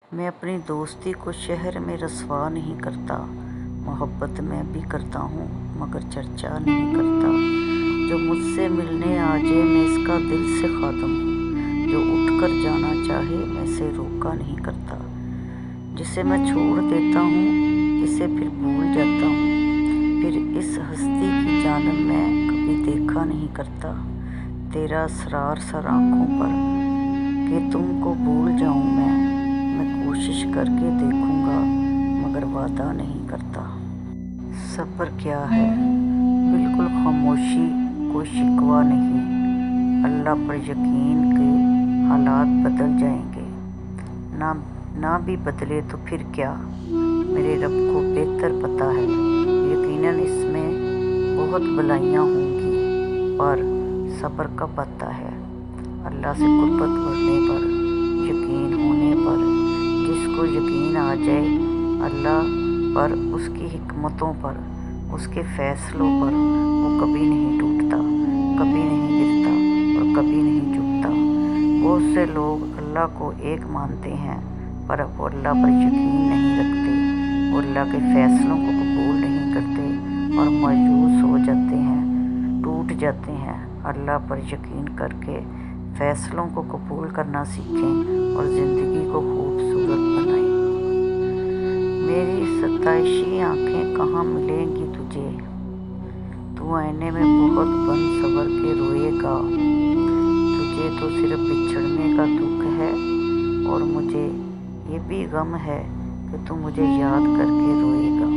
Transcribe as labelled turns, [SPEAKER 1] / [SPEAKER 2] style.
[SPEAKER 1] मैं अपनी दोस्ती को शहर में रसवा नहीं करता, मोहब्बत में भी करता हूँ मगर चर्चा नहीं करता। जो मुझसे मिलने आ जाए मैं इसका दिल से खातम हूँ, जो उठकर जाना चाहे मैं इसे रोका नहीं करता। जिसे मैं छोड़ देता हूँ इसे फिर भूल जाता हूँ, फिर इस हस्ती की जानब मैं कभी देखा नहीं करता। तेरा असरार सर आँखों पर कि तुमको भूल जाऊँ मैं कोशिश करके देखूंगा मगर वादा नहीं करता। सब्र क्या है, बिल्कुल खामोशी, कोई शिकवा नहीं। अल्लाह पर यकीन के हालात बदल जाएंगे, ना भी बदले तो फिर क्या, मेरे रब को बेहतर पता है। यकीनन इसमें बहुत भलाइयाँ होंगी पर सब्र कब आता है। अल्लाह से कुर्बत बढ़ने पर, यकीन होने पर, जिसको यकीन आ जाए अल्लाह पर, उसकी हिकमतों पर, उसके फैसलों पर, वो कभी नहीं टूटता, कभी नहीं गिरता और कभी नहीं झुकता। बहुत से लोग अल्लाह को एक मानते हैं पर वो अल्लाह पर यकीन नहीं रखते, वो अल्लाह के फैसलों को कबूल नहीं करते और मायूस हो जाते हैं, टूट जाते हैं। अल्लाह पर यकीन करके फैसलों को कबूल करना सीखें और ज़िंदगी को खूबसूरत बनाएं। मेरी सताइशी आँखें कहाँ मिलेंगी तुझे, तू आईने में बहुत बन सवर के रोएगा। तुझे तो सिर्फ बिछड़ने का दुख है और मुझे ये भी गम है कि तू मुझे याद करके रोएगा।